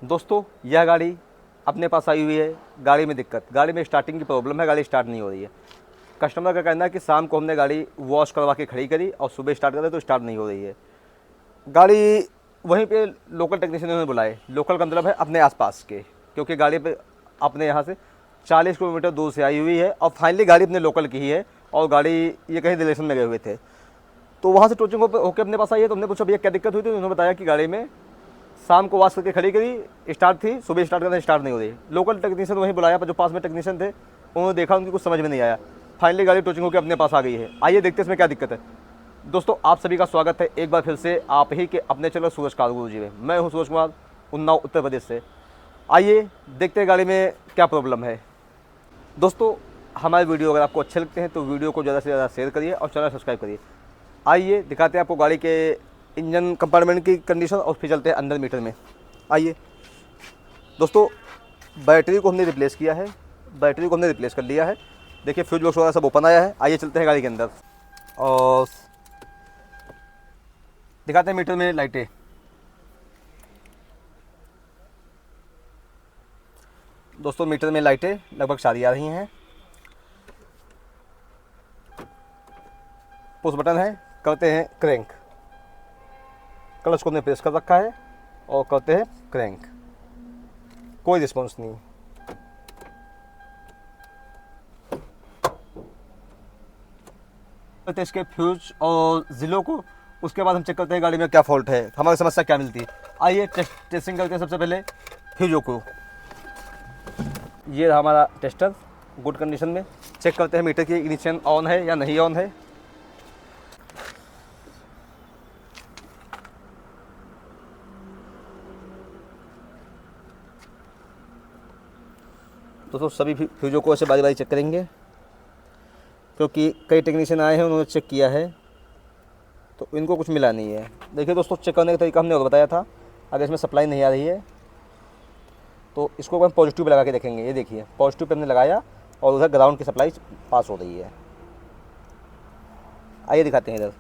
दोस्तों यह गाड़ी अपने पास आई हुई है, गाड़ी में दिक्कत, गाड़ी में स्टार्टिंग की प्रॉब्लम है, गाड़ी स्टार्ट नहीं हो रही है। कस्टमर का कहना है कि शाम को हमने गाड़ी वॉश करवा के खड़ी करी और सुबह स्टार्ट करें तो स्टार्ट नहीं हो रही है। गाड़ी वहीं पे लोकल टेक्नीशियन ने बुलाए, लोकल का मतलब है अपने आसपास के, क्योंकि गाड़ी पे अपने यहाँ से 40 किलोमीटर दूर से आई हुई है और फाइनली गाड़ी अपने लोकल की ही है और गाड़ी ये कहीं रिलेशन में गए हुए थे। तो वहाँ से टोचिंग होकर अपने पास आई है। तो हमने पूछा भैया क्या दिक्कत हुई थी, उन्होंने बताया कि गाड़ी में शाम को वॉश करके खड़ी करी, स्टार्ट थी, सुबह स्टार्ट करना स्टार्ट नहीं हो रही। लोकल टेक्नीशियन वहीं बुलाया, पर जो पास में टेक्नीशियन थे उन्होंने देखा, उनकी कुछ समझ में नहीं आया। फाइनली गाड़ी टोचिंग होकर अपने पास आ गई है। आइए देखते हैं इसमें क्या दिक्कत है। दोस्तों आप सभी का स्वागत है एक बार फिर से आप ही के अपने चैनल सूरज कार गुरुजी में। मैं हूं सूरज कुमार, उन्नाव उत्तर प्रदेश से। आइए देखते हैं गाड़ी में क्या प्रॉब्लम है। दोस्तों हमारे वीडियो अगर आपको अच्छे लगते हैं तो वीडियो को ज़्यादा से ज़्यादा शेयर करिए और चैनल सब्सक्राइब करिए। आइए दिखाते हैं आपको गाड़ी के इंजन कंपार्टमेंट की कंडीशन और फिर चलते हैं अंदर मीटर में। आइए दोस्तों, बैटरी को हमने रिप्लेस किया है, बैटरी को हमने रिप्लेस कर लिया है। देखिए फ्यूज बॉक्स वगैरह सब ओपन आया है। आइए चलते हैं गाड़ी के अंदर और दिखाते हैं मीटर में लाइटें। दोस्तों मीटर में लाइटें लगभग सारी आ रही हैं। पुश बटन है, करते हैं क्रैंक। क्लच को हमने प्रेस कर रखा है और करते हैं क्रैंक, कोई रिस्पॉन्स नहीं। करते इसके फ्यूज और जिलों को, उसके बाद हम चेक करते हैं गाड़ी में क्या फॉल्ट है, हमारी समस्या क्या मिलती है। आइए टेस्टिंग करते हैं। सबसे पहले फ्यूजों को, ये रहा हमारा टेस्टर, गुड कंडीशन में। चेक करते हैं मीटर की इग्निशन ऑन है या नहीं ऑन है। दोस्तों सभी फ्यूजों को ऐसे बारी बारी चेक करेंगे, क्योंकि कई टेक्नीशियन आए हैं, उन्होंने चेक किया है तो इनको कुछ मिला नहीं है। देखिए दोस्तों, चेक करने का तरीका हमने और बताया था। अगर इसमें सप्लाई नहीं आ रही है तो इसको हम पॉजिटिव पे लगा के देखेंगे। ये देखिए पॉजिटिव पे हमने लगाया और उधर ग्राउंड की सप्लाई पास हो रही है। आइए दिखाते हैं, इधर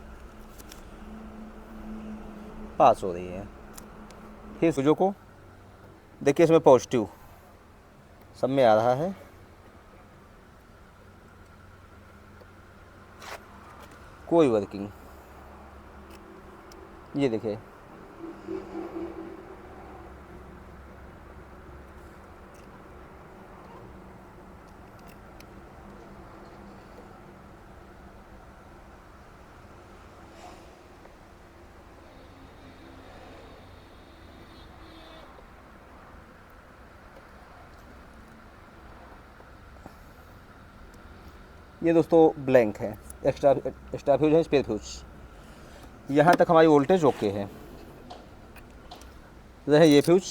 पास हो रही है। फिर फ्यूजों को देखिए, इसमें पॉजिटिव सब में आ रहा है। कोई वर्किंग, ये देखिए ये दोस्तों ब्लैंक है, एक्स्ट्रा फ्यूज है, स्पेयर फ्यूज। यहाँ तक हमारी वोल्टेज ओके है। रहे ये फ्यूज,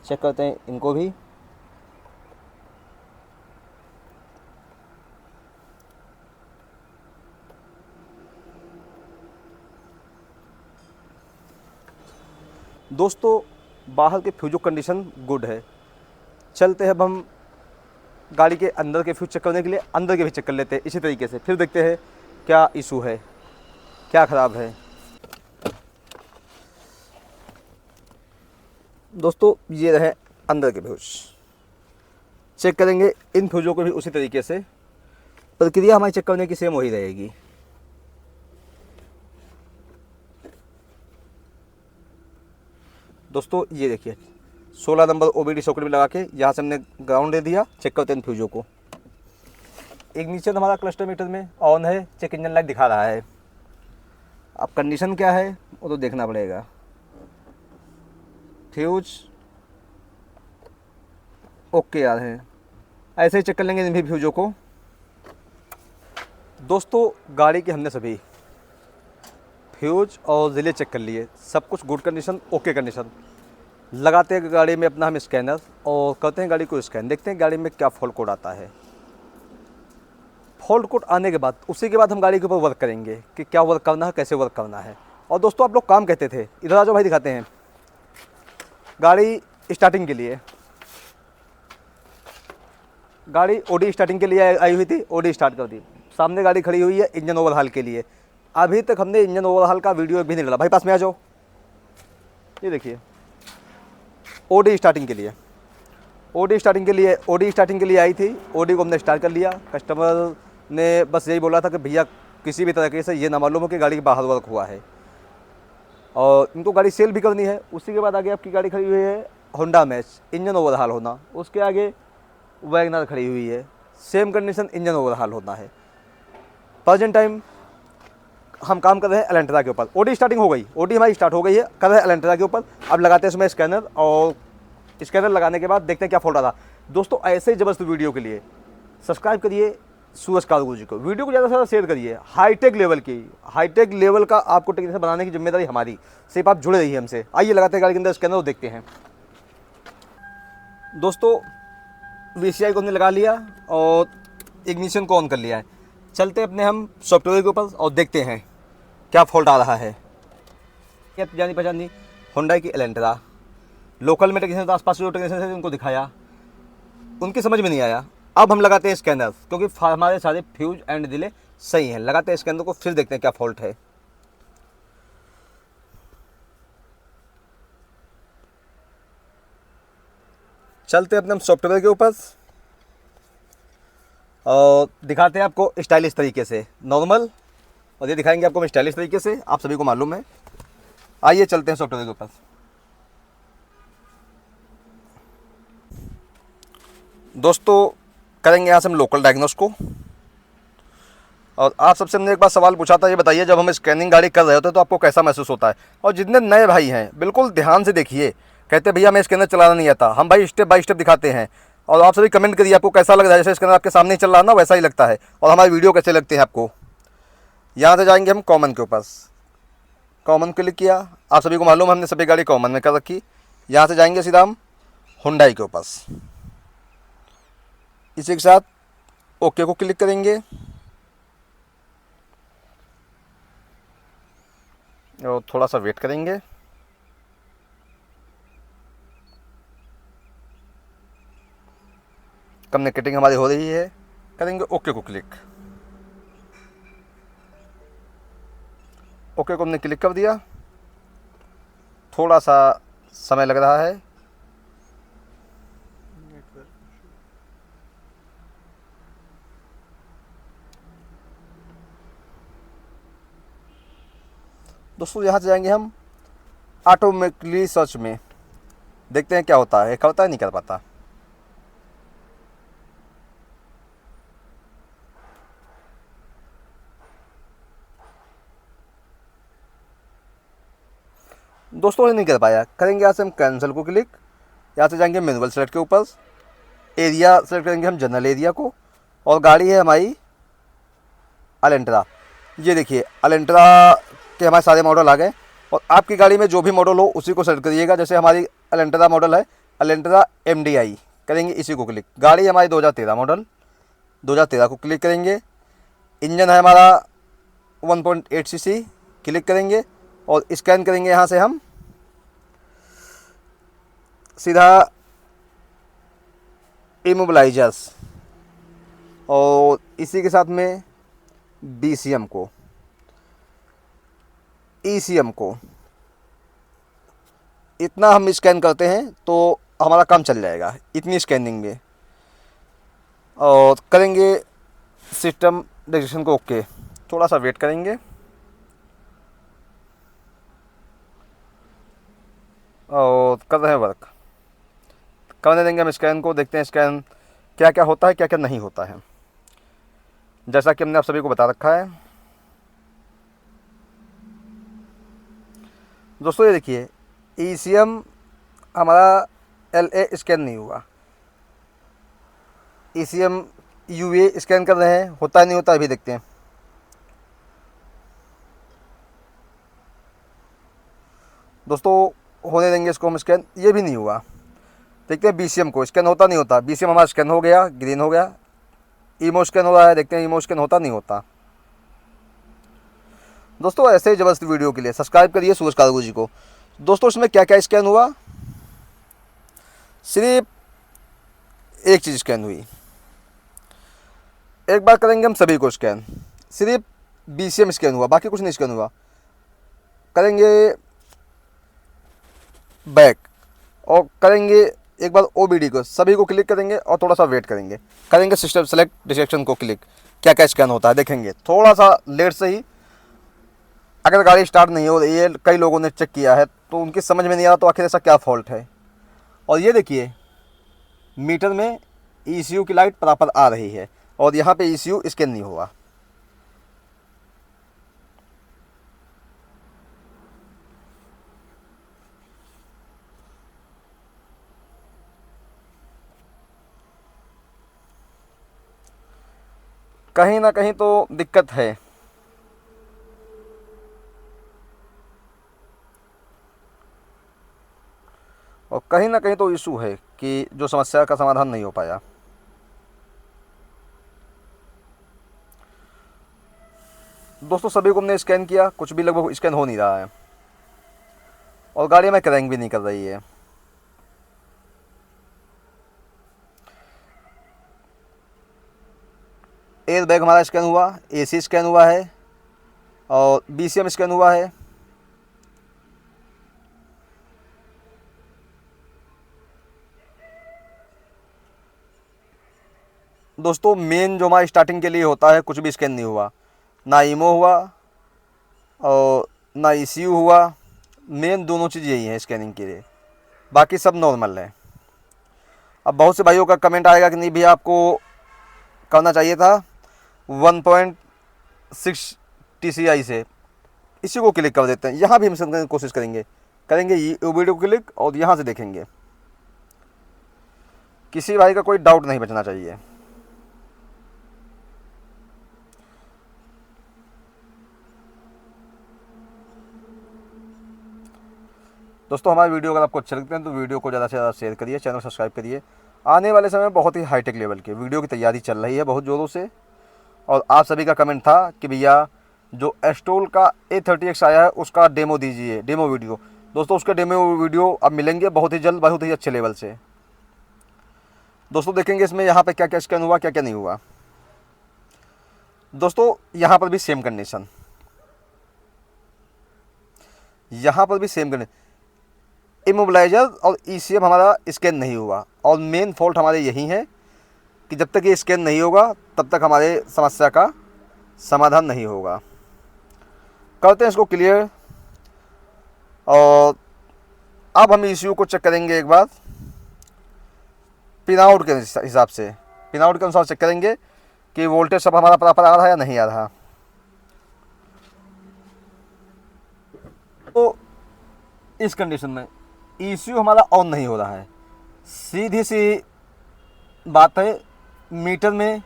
चेक करते हैं इनको भी। दोस्तों बाहर के फ्यूजो कंडीशन गुड है। चलते हैं अब हम गाड़ी के अंदर के फ्यूज चेक करने के लिए, अंदर के भी चेक कर लेते हैं इसी तरीके से, फिर देखते हैं क्या इशू है, क्या ख़राब है। दोस्तों ये रहे अंदर के फ्यूज, चेक करेंगे इन फ्यूजों को भी उसी तरीके से। प्रक्रिया हमारी चेक करने की सेम वही रहेगी। दोस्तों ये देखिए 16 नंबर OBD सॉकेट में लगा के यहाँ से हमने ग्राउंड दे दिया। चेक करते हैं फ्यूजों को। इग्निशन हमारा क्लस्टर मीटर में ऑन है, चेक इंजन लाइट दिखा रहा है। अब कंडीशन क्या है वो तो देखना पड़ेगा। फ्यूज ओके आ रहे हैं, ऐसे ही चेक कर लेंगे इन भी फ्यूजों को। दोस्तों गाड़ी के हमने सभी फ्यूज और रिले चेक कर लिए, सब कुछ गुड कंडीशन, ओके कंडीशन। लगाते हैं गाड़ी में अपना हम स्कैनर और करते हैं गाड़ी को स्कैन, देखते हैं गाड़ी में क्या फॉल्ट कोड आता है। फॉल्ट कोड आने के बाद उसी के बाद हम गाड़ी के ऊपर वर्क करेंगे कि क्या वर्क करना है, कैसे वर्क करना है। और दोस्तों आप लोग काम कहते थे, इधर आ जाओ भाई, दिखाते हैं गाड़ी स्टार्टिंग के लिए। गाड़ी OD स्टार्टिंग के लिए आई हुई थी, OD स्टार्ट कर दी। सामने गाड़ी खड़ी हुई है इंजन ओवरहाल के लिए। अभी तक हमने इंजन ओवरहाल का वीडियो भी नहीं डाला। भाई पास में आ जाओ, ये देखिए ओडी स्टार्टिंग के लिए, ओडी स्टार्टिंग के लिए आई थी। ओडी को हमने स्टार्ट कर लिया। कस्टमर ने बस यही बोला था कि भैया किसी भी तरीके से ये ना मालूम हो कि गाड़ी के बाहर वर्क हुआ है, और इनको गाड़ी सेल भी करनी है। उसी के बाद आगे आपकी गाड़ी खड़ी हुई है होंडा मैच, इंजन ओवरहाल होना। उसके आगे वैगनर खड़ी हुई है, सेम कंडीशन, इंजन ओवरहाल होना है। प्रेजेंट टाइम हम काम कर रहे हैं एलेंट्रा के ऊपर। ओडी स्टार्टिंग हो गई, ओडी हमारी स्टार्ट हो गई है, कर रहे हैं एलेंट्रा के ऊपर। अब लगाते हैं इसमें स्कैनर, और स्कैनर लगाने के बाद देखते हैं क्या फॉल्ट आ रहा। दोस्तों ऐसे ही जबरदस्त वीडियो के लिए सब्सक्राइब करिए सूरज कार्गो जी को, वीडियो को ज़्यादा से ज़्यादा शेयर करिए। हाईटेक लेवल का आपको टेक्नीशियन बनाने की जिम्मेदारी हमारी, सिर्फ आप जुड़े रहिए हमसे। आइए लगाते हैं गाड़ी के अंदर स्कैनर और देखते हैं। दोस्तों VCI को हमने लगा लिया और इग्निशन को ऑन कर लिया है। चलते अपने हम सॉफ्टवेयर के ऊपर और देखते हैं क्या फॉल्ट आ रहा है। जानी पहचानी होंडा की एलेंट्रा, लोकल में टेक्नीशियन आसपास जो टेक्नीशियन से उनको दिखाया, उनकी समझ में नहीं आया। अब हम लगाते हैं स्कैनर, क्योंकि हमारे सारे फ्यूज एंड डिले सही हैं। लगाते हैं स्कैनर को, फिर देखते हैं क्या फॉल्ट है। चलते हैं अपने सॉफ्टवेयर के ऊपर और दिखाते हैं आपको स्टाइलिश तरीके से नॉर्मल, और ये दिखाएंगे आपको स्टाइलिश तरीके से, आप सभी को मालूम है। आइए चलते हैं सॉफ्टवेयर के ऊपर। दोस्तों करेंगे यहाँ से हम लोकल डायग्नोस को। और आप सबसे हमने एक बार सवाल पूछा था, ये बताइए जब हम स्कैनिंग गाड़ी कर रहे होते हैं तो आपको कैसा महसूस होता है। और जितने नए भाई हैं बिल्कुल ध्यान से देखिए, कहते भैया मैं स्कैनर चलाना नहीं आता। हम भाई स्टेप बाय स्टेप दिखाते हैं, और आप सभी कमेंट करिए आपको कैसा लग रहा है। जैसे स्कैनर आपके सामने चल रहा है ना, वैसा ही लगता है। और हमारे वीडियो कैसे लगते हैं आपको। यहाँ से जाएंगे हम कॉमन के ऊपर, कॉमन क्लिक किया। आप सभी को मालूम है हमने सभी गाड़ी कॉमन में कर रखी। यहाँ से जाएंगे सीधा हम हुंडई के ऊपर, इसी के साथ ओके को क्लिक करेंगे और थोड़ा सा वेट करेंगे। कम्युनिकेटिंग हमारी हो रही है, करेंगे ओके को क्लिक। ओके को हमने क्लिक कर दिया। थोड़ा सा समय लग रहा है। दोस्तों यहाँ से जाएंगे हम ऑटोमेटिकली सर्च में, देखते हैं क्या होता है, करता है नहीं कर पाता। दोस्तों ये नहीं कर पाया, करेंगे यहाँ से हम कैंसिल को क्लिक। यहाँ से जाएंगे मैनुअल सेलेक्ट के ऊपर, एरिया सेलेक्ट करेंगे हम जनरल एरिया को, और गाड़ी है हमारी एलेंट्रा। ये देखिए एलेंट्रा के हमारे सारे मॉडल आ गए, और आपकी गाड़ी में जो भी मॉडल हो उसी को सेलेक्ट करिएगा। जैसे हमारी एलेंट्रा मॉडल है एलेंट्रा MDI, करेंगे इसी को क्लिक। गाड़ी हमारी 2013 मॉडल, 2013 को क्लिक करेंगे। इंजन है हमारा 1.8 cc, क्लिक करेंगे और स्कैन करेंगे यहाँ से हम सीधा इमोबिलाइजर्स, और इसी के साथ में BCM को, ECM को। इतना हम स्कैन करते हैं तो हमारा काम चल जाएगा इतनी स्कैनिंग में। और करेंगे सिस्टम डिटेक्शन को ओके, थोड़ा सा वेट करेंगे और कर रहे हैं वर्क। करने देंगे हम स्कैन को, देखते हैं स्कैन क्या क्या होता है, क्या क्या नहीं होता है, जैसा कि हमने आप सभी को बता रखा है। दोस्तों ये देखिए ECM हमारा LA स्कैन नहीं हुआ, ECM UA स्कैन कर रहे हैं, होता है नहीं होता अभी देखते हैं। दोस्तों होने देंगे इसको हम स्कैन, ये भी नहीं हुआ। देखते हैं BCM को, स्कैन होता नहीं होता। BCM हमारा स्कैन हो गया, ग्रीन हो गया। ईमो स्कैन हो रहा है, देखते हैं ईमो स्कैन होता नहीं होता। दोस्तों ऐसे ही जबरदस्त वीडियो के लिए सब्सक्राइब करिए सूरज कार्गो जी को। दोस्तों इसमें क्या क्या स्कैन हुआ, सिर्फ एक चीज़ स्कैन हुई। एक बार करेंगे हम सभी को स्कैन, सिर्फ BCM स्कैन हुआ, बाकी कुछ नहीं स्कैन हुआ। करेंगे बैक, और करेंगे एक बार OBD को, सभी को क्लिक करेंगे और थोड़ा सा वेट करेंगे। करेंगे सिस्टम सेलेक्ट डिस्क्रिप्शन को क्लिक, क्या क्या स्कैन होता है देखेंगे, थोड़ा सा लेट से ही। अगर गाड़ी स्टार्ट नहीं हो रही है, कई लोगों ने चेक किया है तो उनकी समझ में नहीं आ रहा तो आखिर ऐसा क्या फॉल्ट है। और ये देखिए मीटर में ECU की लाइट प्रॉपर आ रही है और यहाँ पे ECU स्कैन नहीं हुआ। कहीं ना कहीं तो दिक्कत है। और कहीं ना कहीं तो इशू है कि जो समस्या का समाधान नहीं हो पाया। दोस्तों सभी को हमने स्कैन किया, कुछ भी लगभग स्कैन हो नहीं रहा है और गाड़ी में क्रैंक भी नहीं कर रही है। एयर बैग हमारा स्कैन हुआ, AC स्कैन हुआ है और BCM स्कैन हुआ है। दोस्तों मेन जो हमारा स्टार्टिंग के लिए होता है कुछ भी स्कैन नहीं हुआ, ना ईमो हुआ और ना ECU हुआ। मेन दोनों चीज़ यही है स्कैनिंग के लिए, बाकी सब नॉर्मल है। अब बहुत से भाइयों का कमेंट आएगा कि नहीं भैया आपको करना चाहिए था 1.6 TCI से, इसी को क्लिक कर देते हैं। यहाँ भी हम समझने की कोशिश करेंगे ये वीडियो क्लिक और यहाँ से देखेंगे। किसी भाई का कोई डाउट नहीं बचना चाहिए। दोस्तों हमारे वीडियो अगर आपको अच्छे लगते हैं तो वीडियो को ज़्यादा से ज़्यादा शेयर करिए, चैनल सब्सक्राइब करिए। आने वाले समय में बहुत ही हाईटेक लेवल के वीडियो की तैयारी चल रही है बहुत ज़ोरों से। और आप सभी का कमेंट था कि भैया जो एस्टोल का A30X आया है उसका डेमो दीजिए, डेमो वीडियो। दोस्तों उसके डेमो वीडियो अब मिलेंगे बहुत ही जल्द, बहुत ही अच्छे लेवल से। दोस्तों देखेंगे इसमें यहाँ पे क्या क्या स्कैन हुआ, क्या क्या नहीं हुआ। दोस्तों यहाँ पर भी सेम कंडीशन, यहाँ पर भी सेम कंडीशन, इमोबिलाइजर और ECM हमारा स्कैन नहीं हुआ। और मेन फॉल्ट हमारे यही है कि जब तक ये स्कैन नहीं होगा तब तक हमारे समस्या का समाधान नहीं होगा। करते हैं इसको क्लियर। और अब हम ECU को चेक करेंगे एक बार पिन आउट के हिसाब से, पिन आउट के अनुसार चेक करेंगे कि वोल्टेज सब हमारा प्रॉपर आ रहा है या नहीं आ रहा। तो इस कंडीशन में ECU हमारा ऑन नहीं हो रहा है। सीधी सी बात है, मीटर में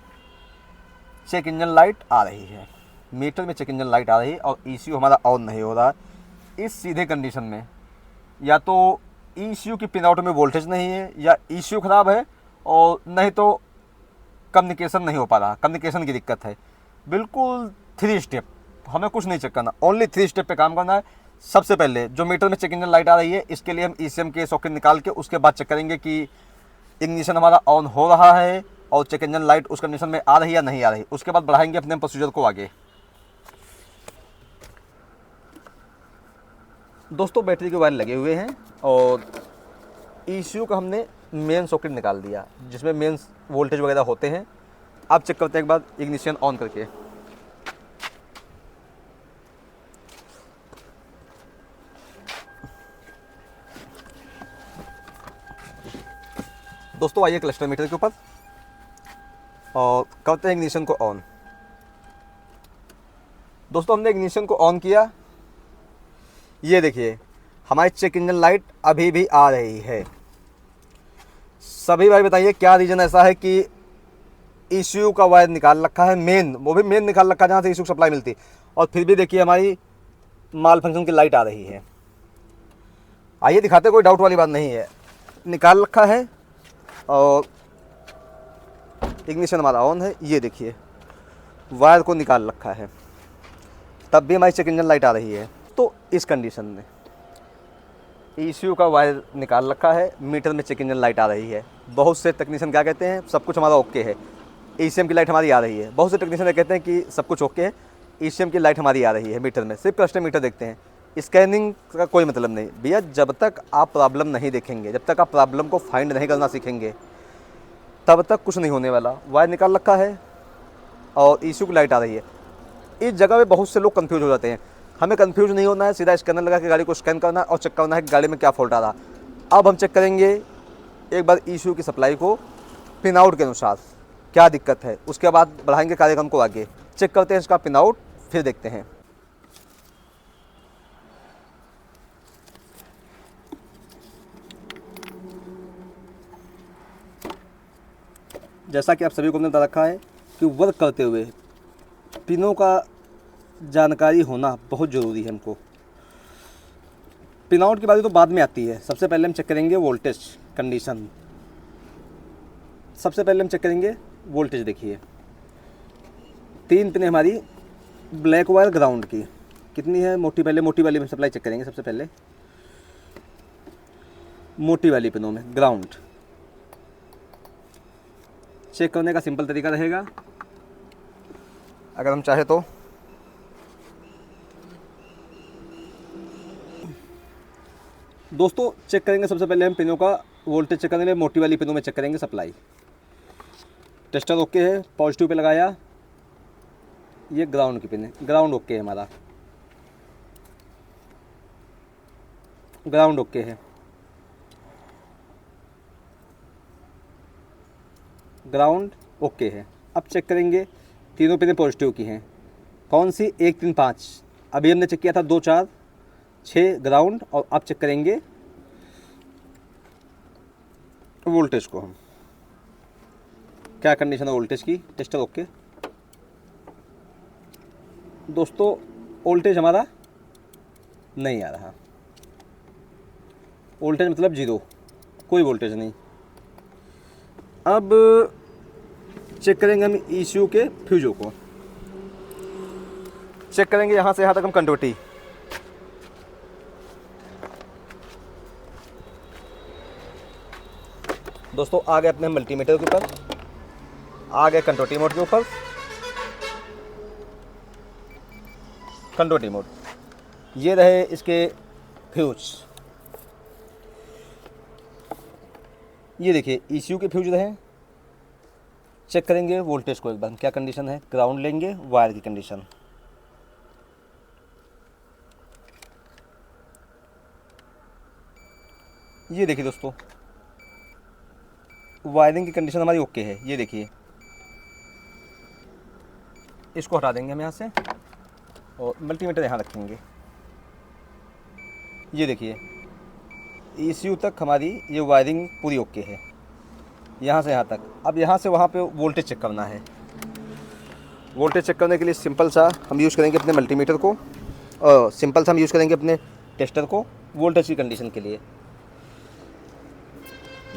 चेक इंजन लाइट आ रही है, मीटर में चेक इंजन लाइट आ रही है और ECU हमारा ऑन नहीं हो रहा है। इस सीधे कंडीशन में या तो ECU की पिन आउट में वोल्टेज नहीं है या ECU ख़राब है और नहीं तो कम्युनिकेशन नहीं हो पा रहा, कम्युनिकेशन की दिक्कत है। बिल्कुल 3 स्टेप, हमें कुछ नहीं चेक करना, ओनली 3 स्टेप पे काम करना है। सबसे पहले जो मीटर में चेक इंजन लाइट आ रही है इसके लिए हम ECM के सॉकेट निकाल के उसके बाद चेक करेंगे कि इग्निशन हमारा ऑन हो रहा है और चेक इंजन लाइट उस कंडीशन में आ रही है या नहीं आ रही। उसके बाद बढ़ाएंगे अपने प्रोसीजर को आगे। दोस्तों बैटरी के वायर लगे हुए हैं और ECU का हमने मेन सॉकेट निकाल दिया जिसमें मेन वोल्टेज वगैरह होते हैं। अब चेक करते हैं एक बार इग्निशन ऑन करके। दोस्तों आइए क्लस्टर मीटर के ऊपर और करते हैं इग्निशन को ऑन। दोस्तों हमने इग्निशन को ऑन किया, ये देखिए हमारी चेक इंजन लाइट अभी भी आ रही है। सभी भाई बताइए क्या रीज़न ऐसा है कि ECU का वायर निकाल रखा है, मेन, वो भी मेन निकाल रखा है जहाँ से ECU सप्लाई मिलती, और फिर भी देखिए हमारी माल फंक्शन की लाइट आ रही है। आइए दिखाते, कोई डाउट वाली बात नहीं है, निकाल रखा है और इग्निशन हमारा ऑन है। ये देखिए वायर को निकाल रखा है तब भी हमारी चेक इंजन लाइट आ रही है। तो इस कंडीशन में ECU का वायर निकाल रखा है, मीटर में चेक इंजन लाइट आ रही है। बहुत से टेक्नीशियन क्या कहते हैं, सब कुछ हमारा ओके है, ECM की लाइट हमारी आ रही है। बहुत से टेक्नीशियन कहते हैं कि सब कुछ ओके है, ECM की लाइट हमारी आ रही है मीटर में, सिर्फ क्लस्टर मीटर देखते हैं। स्कैनिंग का कोई मतलब नहीं भैया। जब तक आप प्रॉब्लम नहीं देखेंगे, जब तक आप प्रॉब्लम को फाइंड नहीं करना सीखेंगे, तब तक कुछ नहीं होने वाला। वायर निकाल रखा है और ईशू की लाइट आ रही है। इस जगह पे बहुत से लोग कंफ्यूज हो जाते हैं। हमें कंफ्यूज नहीं होना है, सीधा स्कैनर लगा के गाड़ी को स्कैन करना है और चेक करना है कि गाड़ी में क्या फॉल्ट आ रहा। अब हम चेक करेंगे एक बार ईशू की सप्लाई को पिन आउट के अनुसार क्या दिक्कत है, उसके बाद बढ़ाएंगे कार्यक्रम को आगे। चेक करते हैं इसका पिन आउट, फिर देखते हैं। जैसा कि आप सभी को हमने बता रखा है कि वर्क करते हुए पिनों का जानकारी होना बहुत ज़रूरी है हमको। पिन आउट की बात तो बाद में आती है। सबसे पहले हम चेक करेंगे वोल्टेज कंडीशन। सबसे पहले हम चेक करेंगे वोल्टेज। देखिए 3 पिन हमारी ब्लैक वायर ग्राउंड की कितनी है, मोटी। पहले मोटी वाली में सप्लाई चेक करेंगे। सबसे पहले मोटी वाली पिनों में ग्राउंड चेक करने का सिंपल तरीका रहेगा। अगर हम चाहे तो दोस्तों चेक करेंगे। सबसे पहले हम पिनों का वोल्टेज चेक करने में मोटी वाली पिनों में चेक करेंगे सप्लाई। टेस्टर ओके है, पॉजिटिव पे लगाया। ये ग्राउंड की पिन है, ग्राउंड ओके है हमारा, ग्राउंड ओके है, ग्राउंड ओके है। अब चेक करेंगे तीनों पिनें पॉजिटिव की हैं। कौन सी? 1 3 5। अभी हमने चेक किया था 2 4 6 ग्राउंड। और अब चेक करेंगे वोल्टेज को हम, क्या कंडीशन है वोल्टेज की। Tester okay. दोस्तों वोल्टेज हमारा नहीं आ रहा। वोल्टेज मतलब 0, कोई वोल्टेज नहीं। अब चेक करेंगे हम ईसीयू के फ्यूजों को। चेक करेंगे यहाँ से यहाँ तक हम कंडक्टिविटी। दोस्तों आ गए अपने मल्टीमीटर के ऊपर, आ गए कंट्रोटी मोड के ऊपर। कंट्रोटी मोड, ये रहे इसके फ्यूज। ये देखिए ईसीयू के फ्यूज रहे। चेक करेंगे वोल्टेज को एक बार, क्या कंडीशन है। ग्राउंड लेंगे, वायर की कंडीशन। ये देखिए दोस्तों वायरिंग की कंडीशन हमारी ओके है। ये देखिए इसको हटा देंगे हम यहाँ से और मल्टीमीटर यहाँ रखेंगे। ये देखिए ईसीयू तक हमारी ये वायरिंग पूरी ओके है, यहाँ से यहाँ तक। अब यहाँ से वहाँ पे वोल्टेज चेक करना है। वोल्टेज चेक करने के लिए सिंपल सा हम यूज़ करेंगे अपने मल्टीमीटर को, और सिंपल सा हम यूज़ करेंगे अपने टेस्टर को वोल्टेज की कंडीशन के लिए।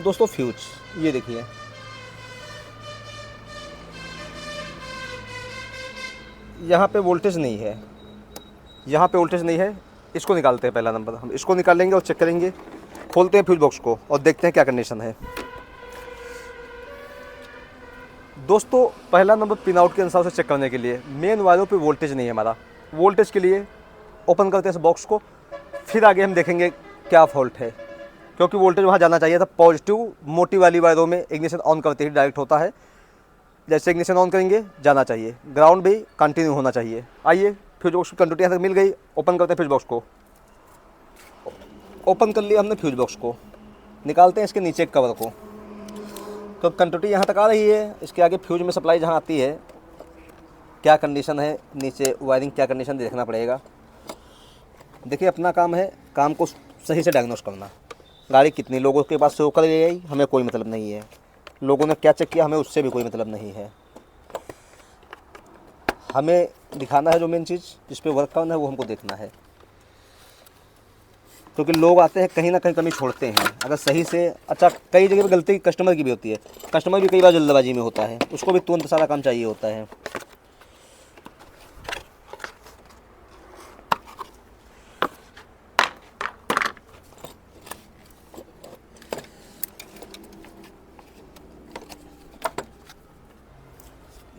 दोस्तों फ्यूज ये देखिए, यहाँ पे वोल्टेज नहीं है, यहाँ पे वोल्टेज नहीं है। इसको निकालते हैं। पहला नंबर हम इसको निकाल लेंगे और चेक करेंगे। खोलते हैं फ्यूज बॉक्स को और देखते हैं क्या कंडीशन है। दोस्तों पहला नंबर पिन आउट के अनुसार से चेक करने के लिए मेन वायरों पे वोल्टेज नहीं है हमारा। वोल्टेज के लिए ओपन करते हैं इस बॉक्स को, फिर आगे हम देखेंगे क्या फॉल्ट है, क्योंकि वोल्टेज वहाँ जाना चाहिए था। पॉजिटिव मोटी वाली वायरों में इग्निशन ऑन करते ही डायरेक्ट होता है। जैसे इग्निशन ऑन करेंगे जाना चाहिए, ग्राउंड भी कंटिन्यू होना चाहिए। आइए फ्यूज बॉक्स की कंट्रोटी यहाँ तक मिल गई। ओपन करते हैं फ्यूज बॉक्स को। ओपन कर लिया हमने फ्यूज बॉक्स को, निकालते हैं इसके नीचे कवर को। तो अब कंट्रोटी यहाँ तक आ रही है। इसके आगे फ्यूज में सप्लाई जहाँ आती है क्या कंडीशन है, नीचे वायरिंग क्या कंडीशन देखना पड़ेगा। देखिए अपना काम है काम को सही से डायग्नोस करना। गाड़ी कितनी लोगों के पास से होकर गई हमें कोई मतलब नहीं है, लोगों ने क्या चेक किया हमें उससे भी कोई मतलब नहीं है। हमें दिखाना है जो मेन चीज़ जिस पे वर्क करना है वो हमको देखना है, क्योंकि लोग आते हैं कहीं ना कहीं कमी छोड़ते हैं। अगर सही से अच्छा, कई जगह पे गलती कस्टमर की भी होती है। कस्टमर भी कई बार जल्दबाजी में होता है, उसको भी तुरंत सारा काम चाहिए होता है।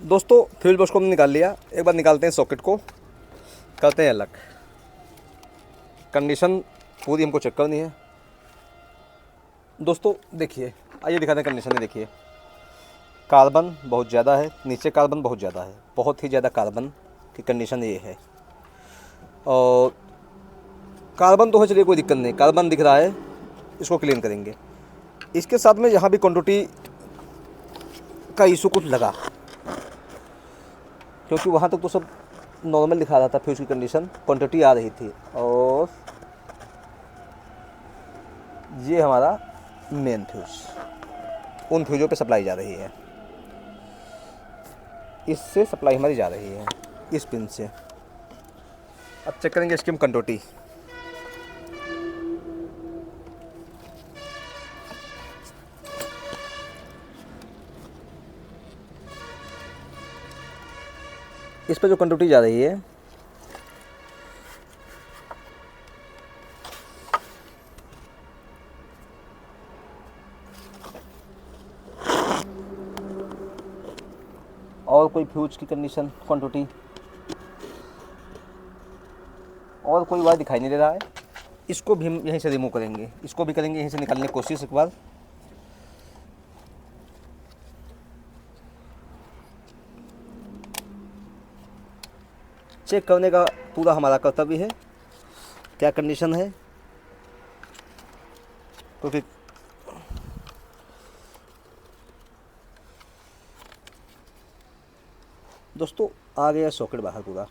दोस्तों फ्यूज बॉक्स को हमने निकाल लिया। एक बार निकालते हैं सॉकेट को, करते हैं अलग। कंडीशन पूरी हमको चेक करनी है। दोस्तों देखिए, आइए दिखाते हैं कंडीशन में। देखिए कार्बन बहुत ज़्यादा है, नीचे कार्बन बहुत ज़्यादा है, बहुत ही ज़्यादा कार्बन की कंडीशन ये है। और कार्बन तो है, चलिए कोई दिक्कत नहीं, कार्बन दिख रहा है, इसको क्लीन करेंगे। इसके साथ में यहाँ भी क्वांटिटी का इशू कुछ लगा, क्योंकि वहाँ तक तो सब नॉर्मल दिखा रहा था फ्यूज की कंडीशन, क्वांटिटी आ रही थी। और ये हमारा मेन फ्यूज, उन फ्यूज़ों पे सप्लाई जा रही है, इससे सप्लाई हमारी जा रही है, इस पिन से। अब चेक करेंगे इसकी हम कंडोटी। इस पर जो कंडोटी जा रही है और कोई फ्यूज की कंडीशन क्वांटिटी और कोई वायर दिखाई नहीं दे रहा है। इसको भी हम यहीं से रिमूव करेंगे, इसको भी करेंगे यहीं से निकालने की कोशिश एक बार। चेक करने का पूरा हमारा कर्तव्य है क्या कंडीशन है, क्योंकि दोस्तों आ गया सॉकेट बाहर पूरा।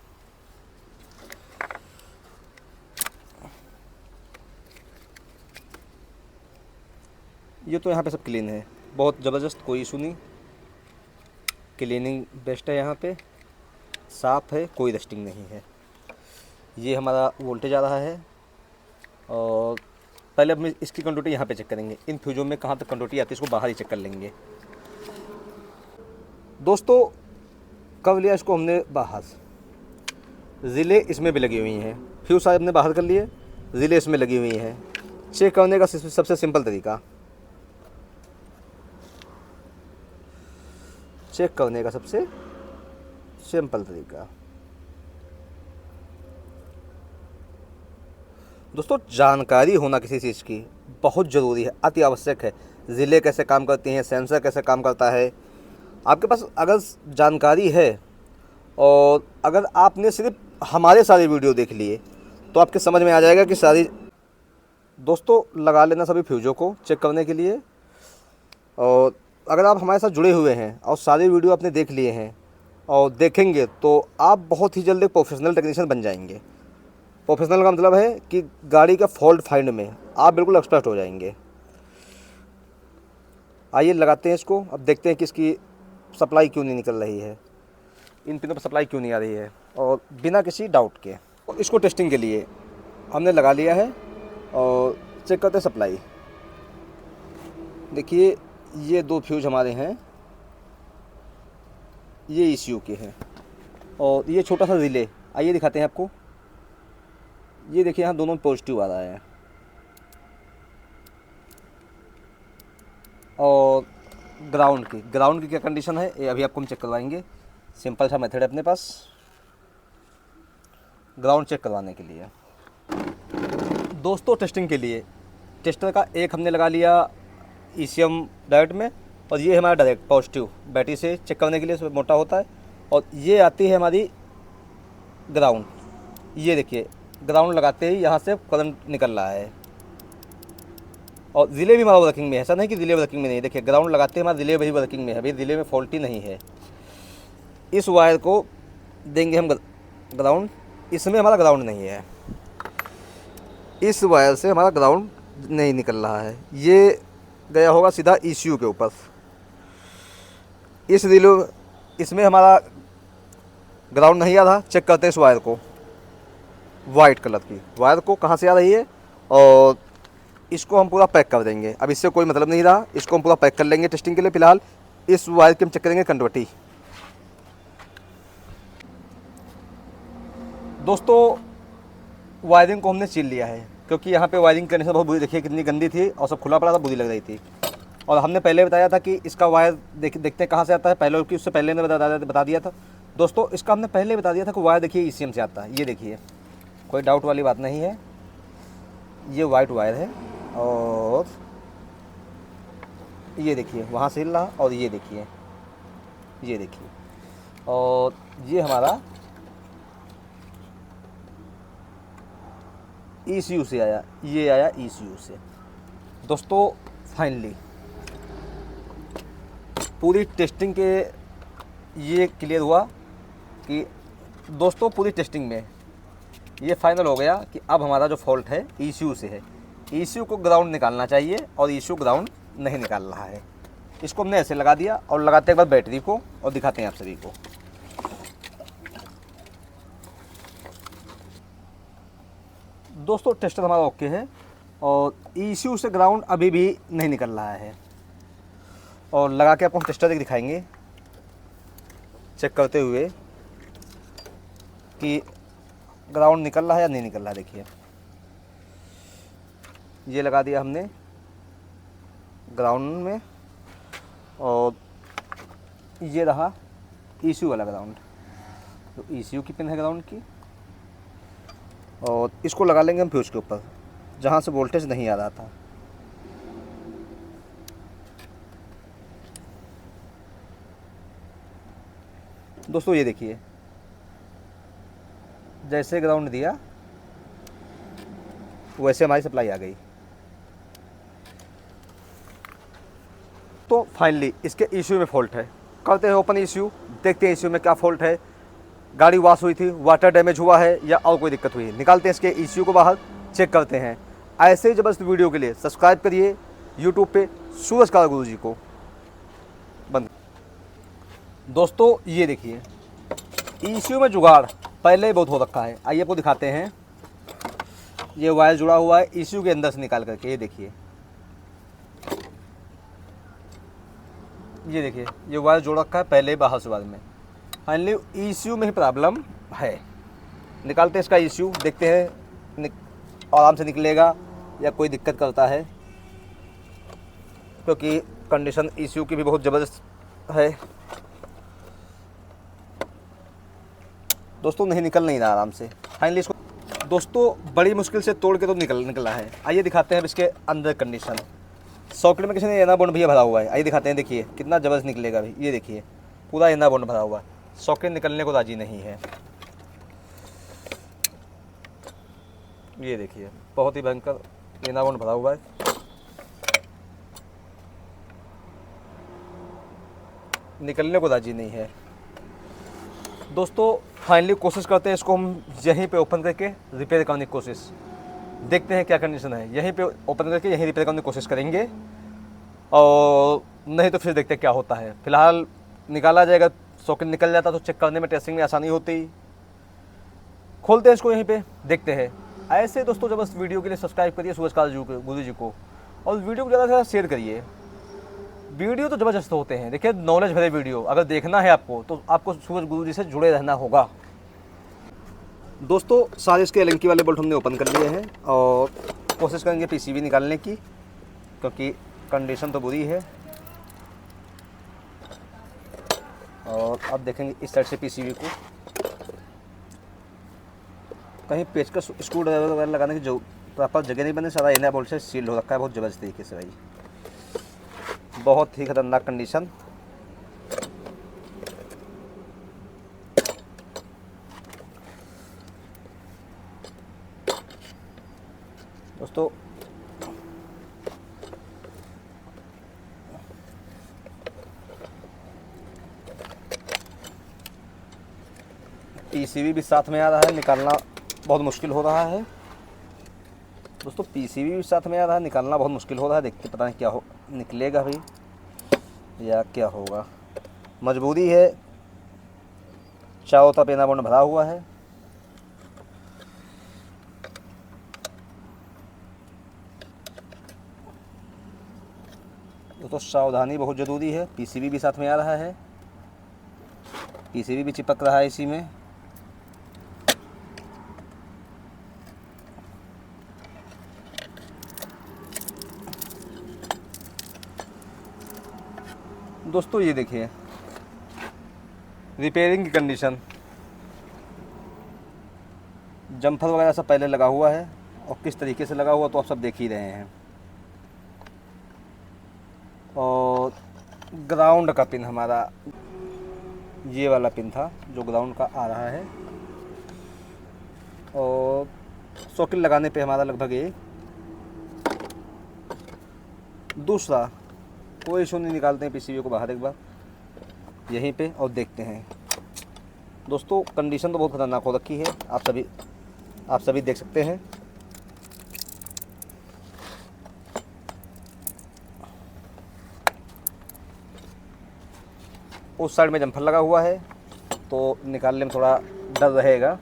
ये तो यहाँ पे सब क्लीन है, बहुत ज़बरदस्त, कोई इशू नहीं, क्लीनिंग बेस्ट है, यहाँ पे साफ़ है, कोई डस्टिंग नहीं है। ये हमारा वोल्टेज आ रहा है। और पहले हम इसकी कंडोटी यहाँ पे चेक करेंगे, इन फ्यूजों में कहाँ तक कंडोटी आती है इसको बाहर ही चेक कर लेंगे। दोस्तों कब लिया इसको हमने बाहर, रिले इसमें भी लगी हुई हैं, फ्यूज साहब ने बाहर कर लिए, रिले इसमें लगी हुई हैं। चेक करने का सबसे सिंपल तरीका, चेक करने का सबसे सिंपल तरीका, दोस्तों जानकारी होना किसी चीज़ की बहुत ज़रूरी है, अति आवश्यक है। रिले कैसे काम करती हैं, सेंसर कैसे काम करता है, आपके पास अगर जानकारी है और अगर आपने सिर्फ हमारे सारे वीडियो देख लिए तो आपके समझ में आ जाएगा कि सारी। दोस्तों लगा लेना सभी फ्यूज़ों को चेक करने के लिए। और अगर आप हमारे साथ जुड़े हुए हैं और सारे वीडियो आपने देख लिए हैं और देखेंगे तो आप बहुत ही जल्द एक प्रोफेशनल टेक्नीशियन बन जाएंगे। प्रोफेशनल का मतलब है कि गाड़ी का फॉल्ट फाइंड में आप बिल्कुल एक्सपर्ट हो जाएंगे। आइए लगाते हैं इसको, अब देखते हैं कि इसकी सप्लाई क्यों नहीं निकल रही है, इन पिनों पर सप्लाई क्यों नहीं आ रही है, और बिना किसी डाउट के। और इसको टेस्टिंग के लिए हमने लगा लिया है और चेक करते हैं सप्लाई। देखिए ये दो फ्यूज हमारे हैं, ये ECU के हैं और ये छोटा सा रिले, आइए दिखाते हैं आपको। ये देखिए यहाँ दोनों पॉजिटिव आ रहा है। और ग्राउंड की क्या कंडीशन है ये अभी आपको हम चेक करवाएंगे। सिंपल सा मेथड है अपने पास ग्राउंड चेक करवाने के लिए। दोस्तों टेस्टिंग के लिए टेस्टर का एक हमने लगा लिया ECM डायरेक्ट में, और ये हमारा डायरेक्ट पॉजिटिव बैटरी से चेक करने के लिए, इसमें मोटा होता है। और ये आती है हमारी ग्राउंड, ये देखिए ग्राउंड लगाते ही यहाँ से करंट निकल रहा है। और रिले भी हमारा वर्किंग में है, ऐसा नहीं कि रिले वर्किंग में नहीं है। देखिए ग्राउंड लगाते ही हमारा रिले भी वर्किंग में है, अभी रिले में फॉल्टी नहीं है। इस वायर को देंगे हम ग्राउंड, इसमें हमारा ग्राउंड नहीं है, इस वायर से हमारा ग्राउंड नहीं निकल रहा है, ये गया होगा सीधा ECU के ऊपर। इस रिले इसमें हमारा ग्राउंड नहीं आ रहा, चेक करते हैं इस वायर को, वाइट कलर की वायर को कहाँ से आ रही है, और इसको हम पूरा पैक कर देंगे। अब इससे कोई मतलब नहीं रहा, इसको हम पूरा पैक कर लेंगे टेस्टिंग के लिए। फिलहाल इस वायर की हम चेक करेंगे कंडक्टिविटी। दोस्तों वायरिंग को हमने छील लिया है, क्योंकि यहाँ पे वायरिंग करने से बहुत बुरी, देखिए कितनी गंदी थी और सब खुला पड़ा था, बुरी लग रही थी। और हमने पहले बताया था कि इसका वायर देखते हैं कहाँ से आता है, पहले कि उससे पहले ने बता दिया था। दोस्तों इसका हमने पहले बता दिया था कि वायर देखिए ECM से आता है, ये देखिए कोई डाउट वाली बात नहीं है। ये वाइट वायर है और ये देखिए वहाँ से हिल रहा, और ये देखिए और ये हमारा ECU से आया, ये आया ECU से। दोस्तों फाइनली पूरी टेस्टिंग के ये क्लियर हुआ कि दोस्तों पूरी टेस्टिंग में ये फाइनल हो गया कि अब हमारा जो फॉल्ट है ECU से है। ECU को ग्राउंड निकालना चाहिए और ECU ग्राउंड नहीं निकाल रहा है। इसको हमने ऐसे लगा दिया और लगाते के बाद बैटरी को और दिखाते हैं आप सभी को। दोस्तों टेस्टर हमारा ओके है और ECU से ग्राउंड अभी भी नहीं निकल रहा है, और लगा के आपको हम टेस्टर दिखाएंगे चेक करते हुए कि ग्राउंड निकल रहा है या नहीं निकल रहा है। देखिए ये लगा दिया हमने ग्राउंड में, और ये रहा ECU वाला ग्राउंड। तो ECU की पिन है ग्राउंड की, और इसको लगा लेंगे हम फ्यूज के ऊपर जहाँ से वोल्टेज नहीं आ रहा था। दोस्तों ये देखिए जैसे ग्राउंड दिया वैसे हमारी सप्लाई आ गई। तो फाइनली इसके ECU में फॉल्ट है। करते हैं ओपन ECU, देखते हैं ECU में क्या फॉल्ट है। गाड़ी वॉश हुई थी, वाटर डैमेज हुआ है या और कोई दिक्कत हुई है, निकालते हैं इसके ECU को बाहर, चेक करते हैं। ऐसे ही जबरदस्त वीडियो के लिए सब्सक्राइब करिए यूट्यूब पे सूरज काला गुरुजी को। बंद। दोस्तों ये देखिए ECU में जुगाड़ पहले ही बहुत हो रखा है। आइए आपको दिखाते हैं। ये वायर जुड़ा हुआ है ECU के अंदर से निकाल करके, ये देखिए ये वायर जोड़ रखा है पहले ही बाहर से वायर में। फाइनली ECU में ही प्रॉब्लम है। निकालते हैं इसका ECU, देखते हैं आराम से निकलेगा या कोई दिक्कत करता है, क्योंकि कंडीशन ECU की भी बहुत ज़बरदस्त है। दोस्तों नहीं रहा आराम से। फाइनली इसको दोस्तों बड़ी मुश्किल से तोड़ के तो निकला है। आइए दिखाते हैं अब इसके अंदर कंडीशन। सॉकेट में किसी ने एना बॉन्ड भैया भरा हुआ है। आइए दिखाते हैं, देखिए कितना ज़बरदस्त निकलेगा अभी। ये देखिए पूरा एना बॉन्ड भरा हुआ है, सॉकेट निकलने को राजी नहीं है। ये देखिए बहुत ही भयंकर एना बॉन्ड भरा हुआ है। निकलने को राजी नहीं है। दोस्तों फाइनली कोशिश करते हैं इसको हम यहीं पे ओपन करके रिपेयर करने की कोशिश, देखते हैं क्या कंडीशन है। यहीं पे ओपन करके यहीं रिपेयर करने की कोशिश करेंगे, और नहीं तो फिर देखते हैं क्या होता है। फिलहाल निकाला जाएगा, सॉकेट निकल जाता तो चेक करने में टेस्टिंग में आसानी होती। खोलते हैं इसको यहीं पे, देखते हैं। ऐसे दोस्तों जबरदस्त वीडियो के लिए सब्सक्राइब करिए सूरज काला गुरु जी को, और वीडियो को ज़्यादा से ज़्यादा शेयर करिए। वीडियो तो ज़बरदस्त होते हैं, देखिए नॉलेज भरे वीडियो। अगर देखना है आपको तो आपको सूरज गुरु जी से जुड़े रहना होगा। दोस्तों सारे इसके एलंकी वाले बोल्ट हमने ओपन कर लिए हैं, और कोशिश करेंगे PCB निकालने की, क्योंकि कंडीशन तो बुरी है। और अब देखेंगे इस साइड से PCB को, कहीं पेचकस स्क्रू ड्राइवर वगैरह लगाने की जो प्रॉपर जगह नहीं बने। सारा एना बोल्ट से सील हो रखा है बहुत ज़बरदस्त तरीके से भाई, बहुत ही खतरनाक कंडीशन। दोस्तों PCB भी साथ में आ रहा है, निकालना बहुत मुश्किल हो रहा है। दोस्तों PCB भी साथ में आ रहा है, निकालना बहुत मुश्किल हो रहा है। देखते पता नहीं क्या हो, निकलेगा भी या क्या होगा। मजबूरी है, चारों तरफ एना बॉन्ड भरा हुआ है। दोस्तों सावधानी बहुत ज़रूरी है। PCB भी साथ में आ रहा है, PCB भी चिपक रहा है इसी में। दोस्तों ये देखिए रिपेयरिंग की कंडीशन, जम्फर वगैरह सब पहले लगा हुआ है, और किस तरीके से लगा हुआ तो आप सब देख ही रहे हैं। और ग्राउंड का पिन हमारा ये वाला पिन था जो ग्राउंड का आ रहा है, और सॉकेट लगाने पे हमारा लगभग ये दूसरा, कोई इशू नहीं। निकालते हैं पीसीबी को बाहर एक बार यहीं पे और देखते हैं। दोस्तों कंडीशन तो बहुत खतरनाक हो रखी है, आप सभी देख सकते हैं। उस साइड में जम्फर लगा हुआ है तो निकालने में थोड़ा डर रहेगा।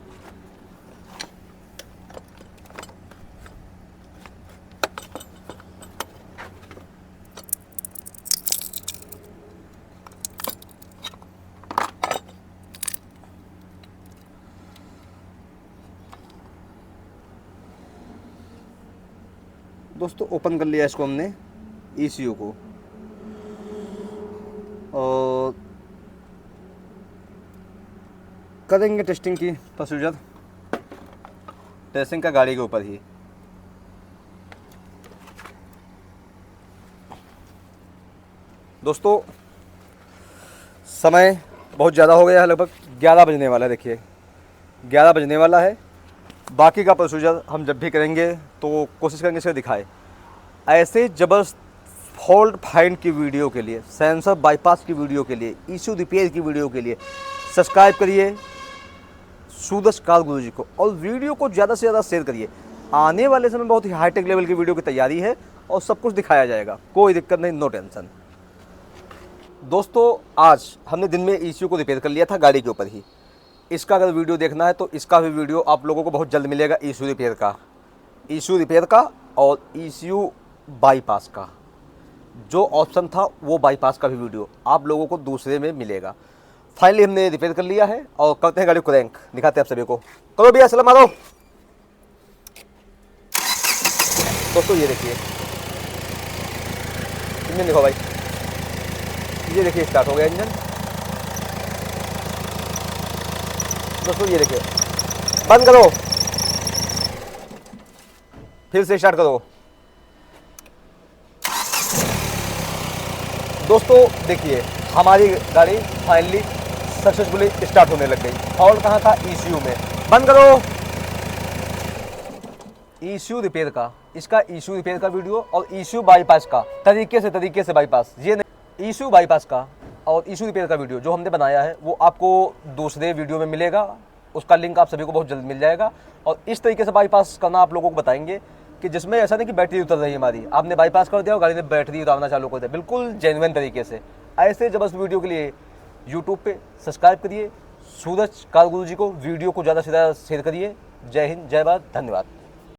दोस्तों ओपन कर लिया इसको हमने ECU को, और करेंगे टेस्टिंग की प्रोसीजर। टेस्टिंग का गाड़ी के ऊपर ही। दोस्तों समय बहुत ज़्यादा हो गया है, लगभग 11 बजने वाला है। देखिए 11 बजने वाला है। बाकी का प्रोसीजर हम जब भी करेंगे तो कोशिश करेंगे इसे दिखाए। ऐसे ज़बरदस्त फॉल्ट फाइंड की वीडियो के लिए, सेंसर बाईपास की वीडियो के लिए, ECU रिपेयर की वीडियो के लिए सब्सक्राइब करिए सूरज कार गुरु जी को, और वीडियो को ज़्यादा से ज़्यादा शेयर करिए। आने वाले समय बहुत ही हाईटेक लेवल की वीडियो की तैयारी है और सब कुछ दिखाया जाएगा, कोई दिक्कत नहीं, नो टेंशन। दोस्तों आज हमने दिन में ECU को रिपेयर कर लिया था गाड़ी के ऊपर ही। इसका अगर वीडियो देखना है तो इसका भी वीडियो आप लोगों को बहुत जल्द मिलेगा। ECU रिपेयर का और ECU बाईपास का जो ऑप्शन था वो बाईपास का भी वीडियो आप लोगों को दूसरे में मिलेगा। फाइनली हमने रिपेयर कर लिया है और करते हैं गाड़ी को क्रैंक, दिखाते हैं आप सभी को। करो भैया सलाम मारो। दोस्तों ये देखिए इंजन, देखो भाई, ये देखिए स्टार्ट हो गया इंजन। दोस्तों ये देखिए, बंद करो, फिर से स्टार्ट करो। दोस्तों देखिए हमारी गाड़ी फाइनली सक्सेसफुली स्टार्ट होने लग गई। और कहाँ था? ECU में। बंद करो। ECU रिपेयर का, इसका ECU रिपेयर का वीडियो और ECU बाईपास का तरीके से बाईपास, ये नहीं, ECU बाईपास का और ECU रिपेयर का वीडियो जो हमने बनाया है वो आपको दूसरे वीडियो में मिलेगा। उसका लिंक आप सभी को बहुत जल्द मिल जाएगा। और इस तरीके से बाईपास करना आप लोगों को बताएंगे कि जिसमें ऐसा नहीं कि बैटरी उतर रही है हमारी, आपने बाईपास कर दिया और गाड़ी ने बैटरी उतारना चालू कर दिया, बिल्कुल जेन्युइन तरीके से। ऐसे जबरदस्त वीडियो के लिए यूट्यूब पे सब्सक्राइब करिए सूरज कार गुरु जी को, वीडियो को ज़्यादा से ज़्यादा शेयर करिए। जय हिंद, जय भारत, धन्यवाद।